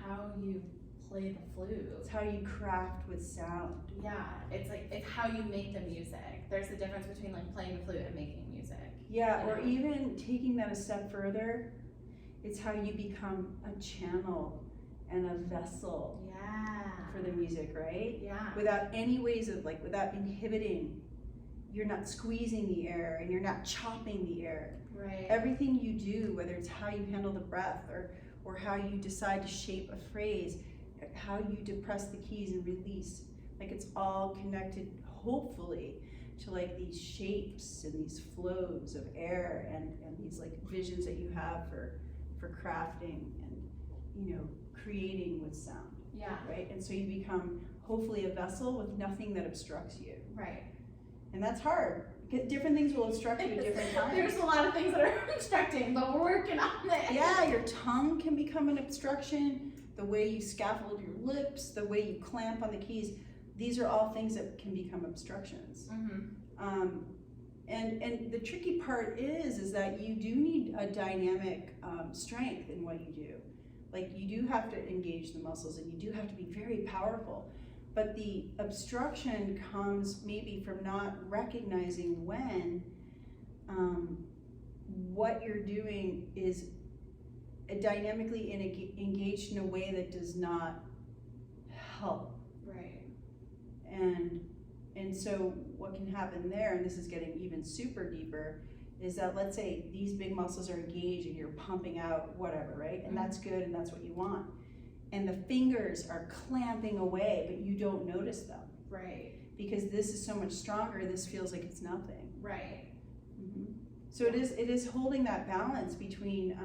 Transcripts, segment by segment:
how you play the flute. It's how you craft with sound. Yeah, it's like, it's how you make the music. There's a difference between like playing the flute and making music. Yeah, or even taking that a step further, it's how you become a channel and a vessel for the music, right? Yeah. Without any ways of like, without inhibiting, you're not squeezing the air and you're not chopping the air. Right. Everything you do, whether it's how you handle the breath or how you decide to shape a phrase, how you depress the keys and release, like it's all connected, hopefully, to like these shapes and these flows of air and these like visions that you have for crafting and, you know, creating with sound. Yeah. Right? And so you become hopefully a vessel with nothing that obstructs you. Right. And that's hard. Different things will obstruct you at different times. There's a lot of things that are obstructing, but we're working on it. Yeah, your tongue can become an obstruction, the way you scaffold your lips, the way you clamp on the keys. These are all things that can become obstructions. Mm-hmm. And the tricky part is that you do need a dynamic strength in what you do. Like you do have to engage the muscles and you do have to be very powerful. But the obstruction comes maybe from not recognizing when what you're doing is dynamically engaged in a way that does not help. Right. And so what can happen there, and this is getting even super deeper, is that let's say these big muscles are engaged and you're pumping out whatever, right? And that's good and that's what you want. And the fingers are clamping away, but you don't notice them. Right. Because this is so much stronger, this feels like it's nothing. Right. Mm-hmm. So it is holding that balance between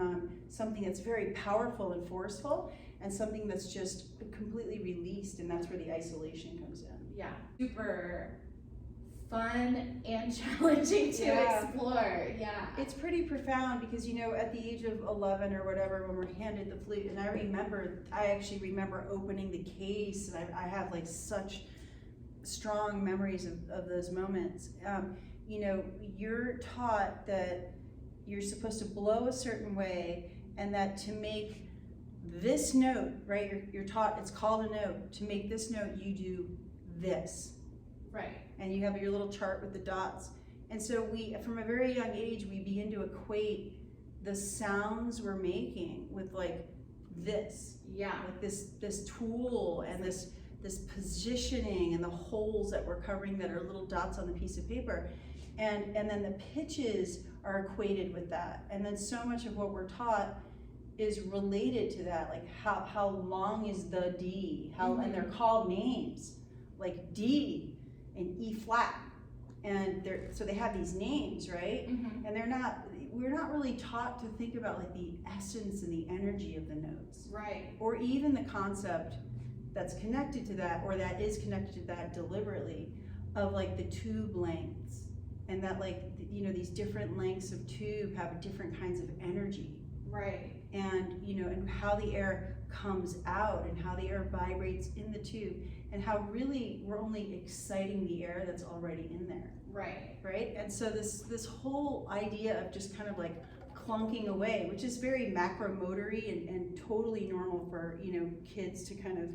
something that's very powerful and forceful and something that's just completely released, and that's where the isolation comes in. Yeah. Super fun and challenging to explore. Yeah. It's pretty profound because, you know, at the age of 11 or whatever, when we're handed the flute, and I actually remember opening the case, and I have like such strong memories of those moments. You know, you're taught that you're supposed to blow a certain way, and that to make this note, right, you're taught, it's called a note, to make this note you do this. Right. And you have your little chart with the dots. And so we, from a very young age, we begin to equate the sounds we're making with like this. Yeah. Like this tool and this positioning and the holes that we're covering that are little dots on the piece of paper. And then the pitches are equated with that. And then so much of what we're taught is related to that. Like how long is the D? And they're called names, like D and E flat. And so they have these names, right? Mm-hmm. And we're not really taught to think about like the essence and the energy of the notes. Right. Or even the concept that's connected to that, or that is connected to that deliberately, of like the tube lengths. And that like, you know, these different lengths of tube have different kinds of energy. Right. And, you know, and how the air comes out and how the air vibrates in the tube, and how really we're only exciting the air that's already in there. Right. Right? And so this whole idea of just kind of like clunking away, which is very macromotory and totally normal for, you know, kids to kind of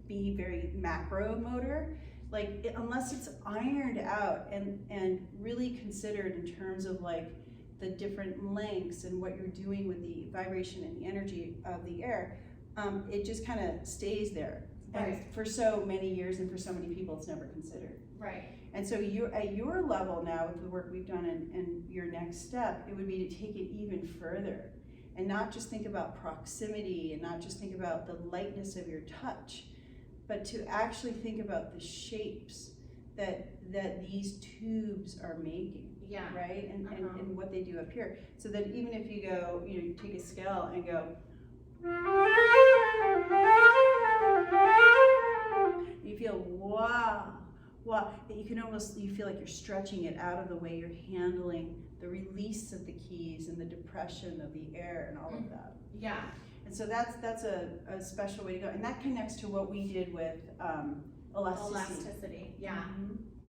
be very macro motor, like unless it's ironed out and really considered in terms of like the different lengths and what you're doing with the vibration and the energy of the air, it just kind of stays there. Right. And for so many years and for so many people, it's never considered. Right. And so you, at your level now, with the work we've done and your next step, it would be to take it even further and not just think about proximity and not just think about the lightness of your touch, but to actually think about the shapes that these tubes are making. Yeah. Right? And what they do up here. So that even if you go, you know, you take a scale and go, you feel wow, that you can almost, you feel like you're stretching it out of the way you're handling the release of the keys and the depression of the air and all of that. Yeah. And so that's a special way to go. And that connects to what we did with elasticity. Elasticity, yeah. Mm-hmm.